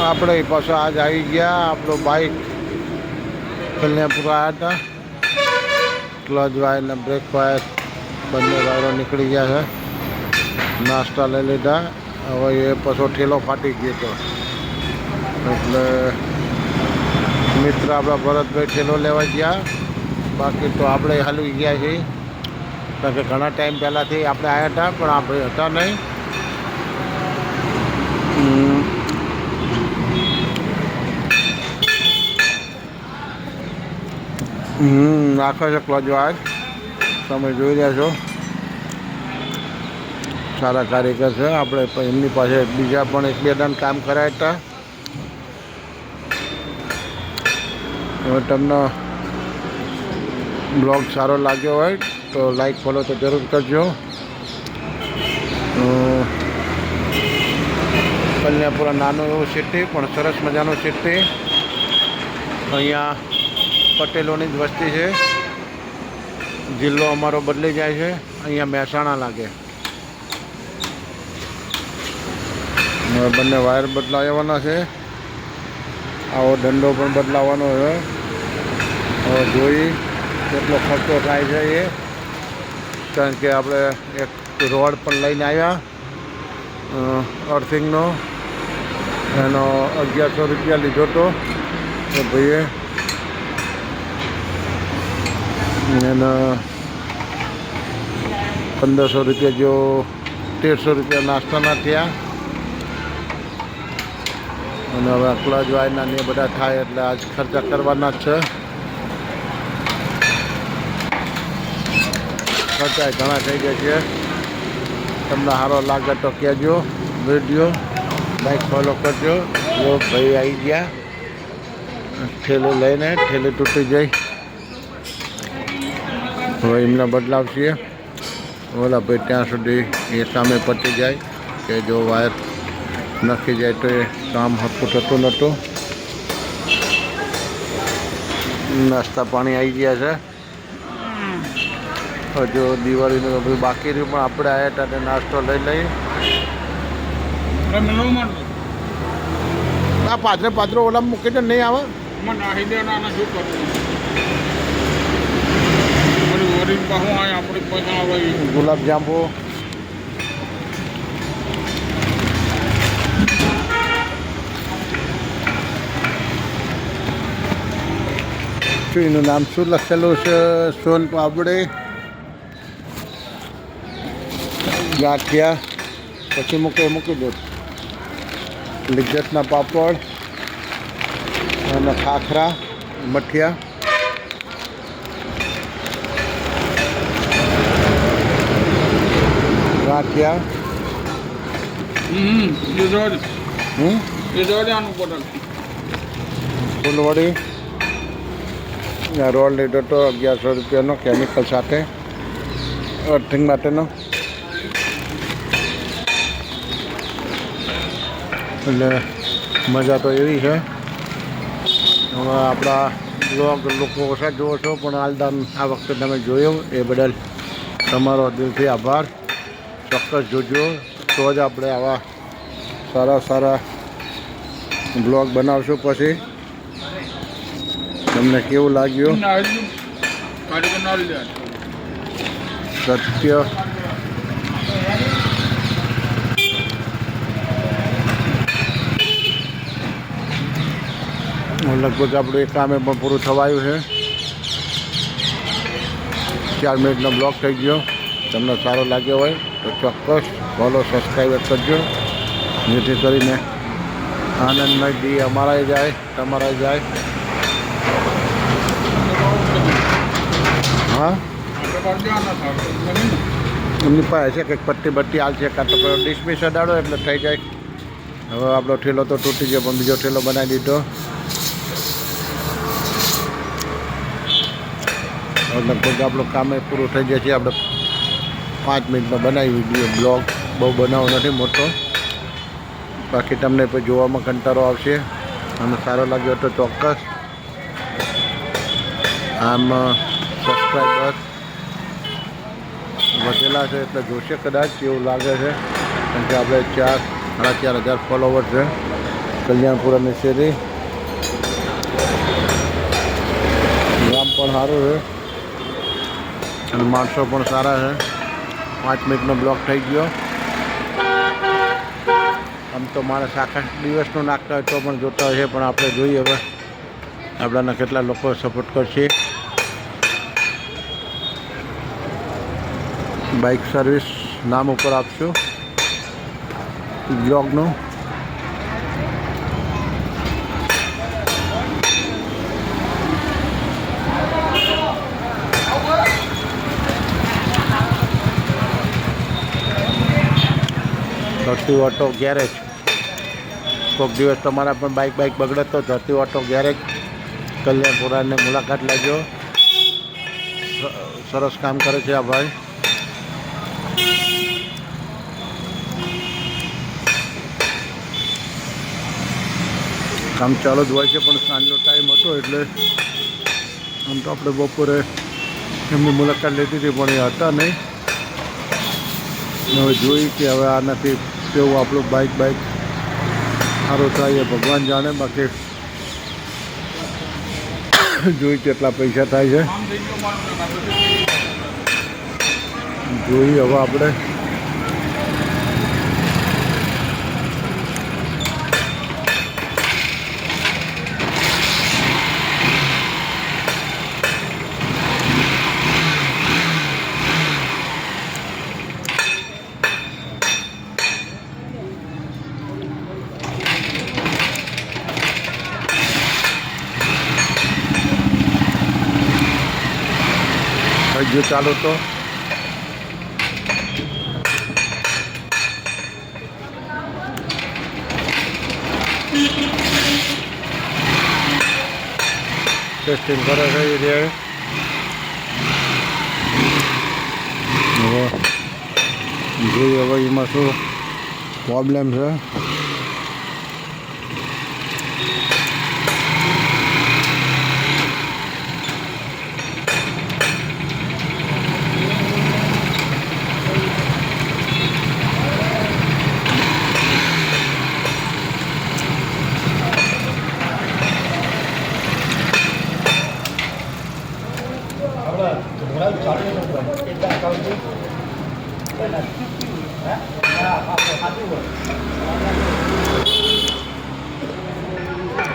આપણે પાછો આજ આવી ગયા. આપણો બાઇક કલ્યાણપુર આવ્યા હતા. ક્લચ વાયર ને બ્રેક વાયર બંને વાયરો નીકળી ગયા છે. નાસ્તા લઈ લીધા. હવે એ પાછો ઠેલો ફાટી ગયો હતો એટલે મિત્ર આપણા ભરતભાઈ ઠેલો લેવા ગયા. બાકી તો આપણે હાલી ગયા છીએ કારણ કે ઘણા ટાઈમ પહેલાંથી આપણે આવ્યા હતા પણ આપણે હતા નહીં. નાખે છે ક્લચ વાયર તમે જોઈ રહ્યા છો. સારા કારીગર છે. આપણે એમની પાસે બીજા પણ એક બે દાન કામ કરાયા હતા. હવે તમને બ્લોગ સારો લાગ્યો હોય તો લાઈક ફોલો તો જરૂર કરજો. કલ્યાણપુરા નાનું એવું સિટી પણ સરસ મજાનું સિટી. અહીંયા પટેલોની જ વસ્તી છે. જિલ્લો અમારો બદલી જાય છે. અહીંયા મહેસાણા લાગે. હવે બંને વાયર બદલાવવાના છે. આવો દંડો પણ બદલાવાનો છે. હવે જોઈ કેટલો ખર્ચો થાય છે એ કારણ કે આપણે એક રોડ પણ લઈને આવ્યા અર્થિંગનો. એનો 1100 રૂપિયા લીધો હતો એ ભાઈએ. એના 1500 રૂપિયા જો 1300 રૂપિયા નાસ્તાના થયા. અને હવે ક્લચ વાયરના ને બધા થાય એટલે આજ ખર્ચા કરવાના જ છે. ખર્ચા ઘણા થઈ ગયા છે. તમને સારો લાગે તો કહેજો. વિડીયો લાઈક ફોલો કરજો. જો ભાઈ આવી ગયા ઠેલો લઈને. ઠેલી તૂટી જાય હવે એમને બદલાવશે. ઓલા ભાઈ ત્યાં સુધી એ સામે પતી જાય કે જો વાયર નખી જાય તો એ કામ હરખું થતું નહોતું. નાસ્તા પાણી આવી ગયા છે. હજુ દિવાળીનું બધું બાકી રહ્યું પણ આપણે આવ્યા હતા તે નાસ્તો લઈ લઈએ. આ પાત્રો ઓલા મૂકી દે નહીં આવે. ગુલાબ જાંબુ શું એનું નામ શું લખેલું છે? સોન પાપડી, ગાંઠિયા, પછી મૂકી દો લિજ્જતના પાપડ અને ખાખરા, મઠિયા. ગાંઠિયા ફૂલવડી. રોલ લીધો તો 1100 રૂપિયાનો કેમિકલ સાથે અર્થિંગ માટેનો. એટલે મજા તો એવી છે. હવે આપણા બ્લોગ લોકો ઓછા જુઓ છો પણ આલદાન આ વખતે તમે જોયો એ બદલ તમારો દિલથી આભાર. ચોક્કસ જોજો તો જ આપણે આવા સારા બ્લોગ બનાવશું. પછી તમને કેવું લાગ્યું? સત્ય લગભગ આપણું એક કામે પણ પૂરું થવાયું છે. 4 મિનિટનો બ્લોગ થઈ ગયો. તમને સારો લાગ્યો હોય તો ચોક્કસ ફોલો સબસ્ક્રાઈબ કરજો જેથી કરીને આનંદમય દી અમારાય જાય તમારાય જાય. હા એમની પાસે છે કંઈક પટ્ટી હાલ છે કાં તો ડિસ્મિસ અડાડો એટલે થઈ જાય. હવે આપણો ઠેલો તો તૂટી ગયો પણ બીજો ઠેલો બનાવી દીધો. લગભગ આપણું કામ પૂરું થઈ જાય છે. આપણે 5 મિનિટમાં બનાવી વિડીયો બ્લોગ બહુ બનાવવો નથી મોટો. બાકી તમને પછી જોવામાં કંટાળો આવશે. અને સારો લાગ્યો તો ચોક્કસ આમ સબસ્ક્રાઈબર વધેલા છે એટલે જોશે કદાચ એવું લાગે છે કારણ કે આપણે 4-4.5 હજાર ફોલોવર છે. કલ્યાણપુરાની શેરી ગામ પણ સારું છે અને માણસો પણ સારા છે. 5 મિનિટનો બ્લોક થઈ ગયો. આમ તો માણસ આખા દિવસનું નાખતા હોય તો પણ જોતા હોય છે, પણ આપણે જોઈએ હવે આપણાના કેટલા લોકો સપોર્ટ કરશે. બાઇક સર્વિસ નામ ઉપર આપશું બ્લોગનું. ધરતી ઓટો ગેરેજ. કોઈક દિવસ તમારા પણ બાઇક બગડે તો ધરતી ઓટો ગેરેજ કલ્યાણપુરાની મુલાકાત લેજો. સરસ કામ કરે છે આ ભાઈ. કામ ચાલુ જ હોય છે, પણ સાંજનો ટાઈમ હતો એટલે આમ તો આપણે બપોરે એમની મુલાકાત લીધી હતી, પણ એ હતા નહીં. હવે જોઈ કે હવે આનાથી કેવું આપણું બાઇક સારું થાય એ ભગવાન જાણે. બાકી જોઈ કેટલા પૈસા થાય છે જોઈ હવે આપણે. જો ચાલો તો ટેસ્ટિંગ કરે છે એરિયાએ. જોઈએ હવે એમાં શું પ્રોબ્લેમ છે.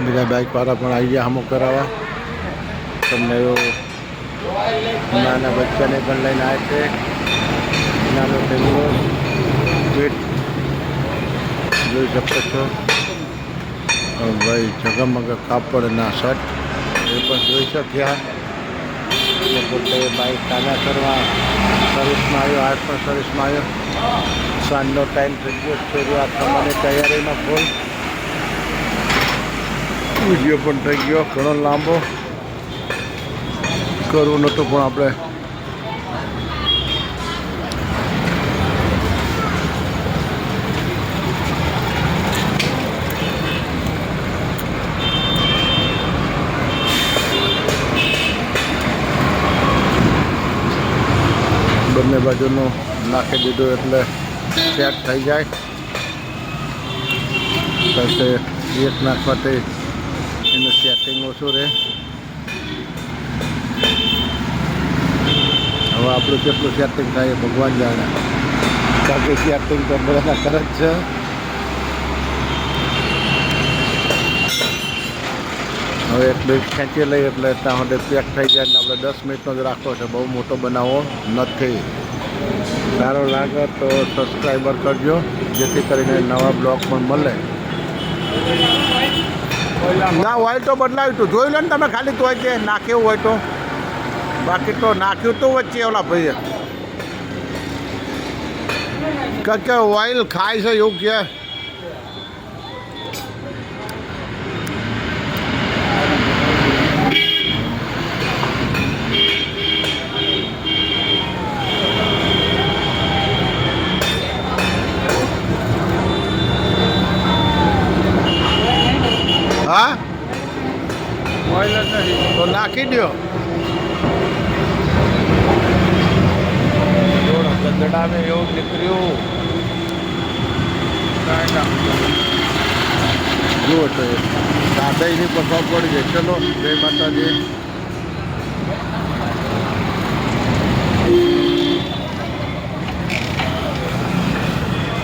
બીજા બાઇકવાળા પણ આવી ગયા હમો કરાવવા. તમને નાના બચ્ચાને પણ લઈને આવે છે. નાનો ટેંગો ફીટ જોઈ શકો છો ભાઈ. ઝગમગ કાપડના શર્ટ એ પણ જોઈ શક્યા. પોતે બાઇક કાના કરવા સર્વિસમાં આવ્યો. આજ પણ સર્વિસમાં આવ્યો. સાંજનો ટાઈમ થઈ ગયો. સૂર્યાસ્ત થવાની તૈયારીમાં ફૂલ. વિડીયો પણ થઈ ગયો ઘણો લાંબો. કરવું નહોતું પણ આપણે બંને બાજુનું નાખી દીધું એટલે સેટ થઈ જાય. પછી એક નાખવાથી એનું સેટિંગ ઓછું રહે. હવે આપણું કેટલું સેટિંગ થાય ભગવાન જાણે. બાકી સેટિંગ તો બધાના કરે જ છે. હવે એક બે ખેંચી લઈએ એટલે ત્યાં સુધી પેક થઈ જાય. એટલે આપણે 10 મિનિટનો જ રાખવો છે, બહુ મોટો બનાવવો નથી. સારો લાગે તો સબસ્ક્રાઈબર કરજો, જેથી કરીને નવા બ્લોગ પણ મળે. ના હોય તો બદલાવ્યું તું જોઈ લો ને તમે ખાલી. તો કે નાખ્યું હોય તો, બાકી તો નાખ્યું તો વચ્ચે ઓલા ભાઈએ કે ઓઇલ ખાય છે એવું કે. હા તો નાખી દો. ગદડાને એવું નીકળ્યું. જુઓ તો એ દાદાની પસાર પડી જાય. ચલો જય માતાજી.